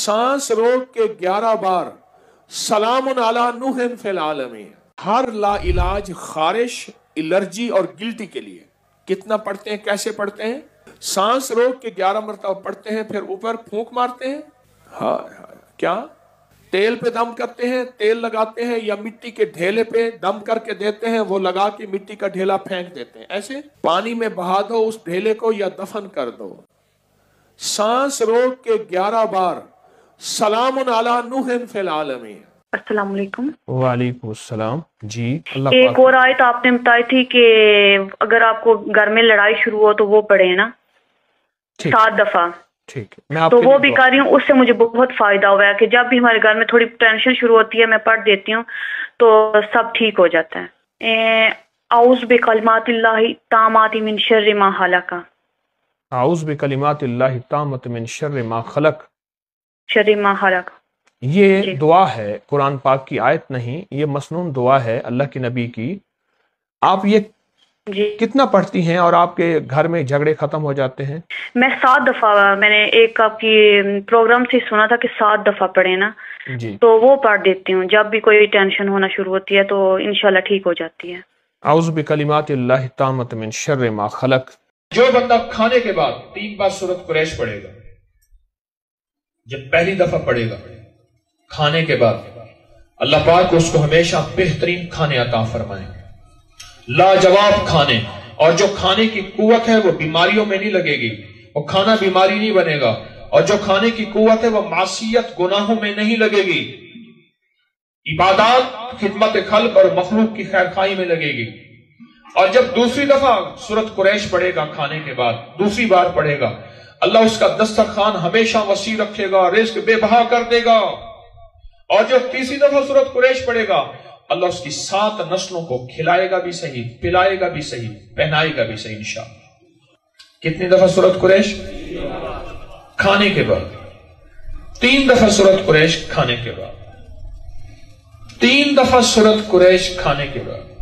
सांस रोक के 11 बार सलामुन अला नूहिन फिल आलमीन। हर ला इलाज खारिश, एलर्जी और गिल्टी के लिए कितना पढ़ते हैं, कैसे पढ़ते हैं? सांस रोक के 11 मरतबा पढ़ते हैं, फिर ऊपर फूंक मारते हैं। हाँ, क्या तेल पे दम करते हैं, तेल लगाते हैं, या मिट्टी के ढेले पे दम करके देते हैं, वो लगा के मिट्टी का ढेला फेंक देते हैं। ऐसे पानी में बहा दो उस ढेले को या दफन कर दो। सांस रोक के 11 बार सलामुन अला नूहिन फिल आलमीन। अस्सलाम वालेकुम। वालेकुम अस्सलाम जी। अल्लाह एक और आयत आपने बताई थी कि अगर आपको घर में लड़ाई शुरू हो तो वो पढ़े ना 7 दफा। ठीक है, मैं तो वो भी कर रही हूँ, उससे मुझे बहुत फायदा हुआ है कि जब भी हमारे घर में थोड़ी टेंशन शुरू होती है मैं पढ़ देती हूँ तो सब ठीक हो जाता है। औज़ु बिकलिमातिल्लाहि ताम्माति मिन शर्रि मा खलक़। औज़ु बिकलिमातिल्लाहि ताम्माति मिन शर्रि मा खलक़। शर्रि मा खलक़, ये दुआ है, कुरान पाक की आयत नहीं, ये मसनून दुआ है अल्लाह के नबी की। आप ये कितना पढ़ती हैं और आपके घर में झगड़े खत्म हो जाते हैं? मैं 7 दफा, मैंने एक आपकी प्रोग्राम से सुना था कि 7 दफा पढ़े ना जी, तो वो पढ़ देती हूँ। जब भी कोई टेंशन होना शुरू होती है तो इंशाल्लाह ठीक हो जाती है। औज़ु बिकलिमातिल्लाहि ताम्माति मिन शर्रि मा खलक़। जो बंदा खाने के बाद 3 बार सूरत कुरैश पढ़ेगा, जब पहली दफा पढ़ेगा खाने के बाद, अल्लाह पाक उसको हमेशा बेहतरीन खाने अता फरमाएंगे, लाजवाब खाने। और जो खाने की कुव्वत है वो बीमारियों में नहीं लगेगी, वो खाना बीमारी नहीं बनेगा। और जो खाने की कुव्वत है वो मासियत गुनाहों में नहीं लगेगी, इबादत, खिदमत खल्क और मखलूक की खैरखाई में लगेगी। और जब दूसरी दफा सूरत कुरैश पढ़ेगा खाने के बाद, दूसरी बार पढ़ेगा, अल्लाह उसका दस्तरखान हमेशा वसी रखेगा, रिज्क बेबहा कर देगा। और जब तीसरी दफा सूरत कुरैश पढ़ेगा, अल्लाह उसकी 7 नस्लों को खिलाएगा भी सही, पिलाएगा भी सही, पहनाएगा भी सही इंशाअल्लाह। कितनी दफा सूरत कुरैश? खाने के बाद। 3 दफा सूरत कुरैश खाने के बाद। 3 दफा सूरत कुरैश खाने के बाद।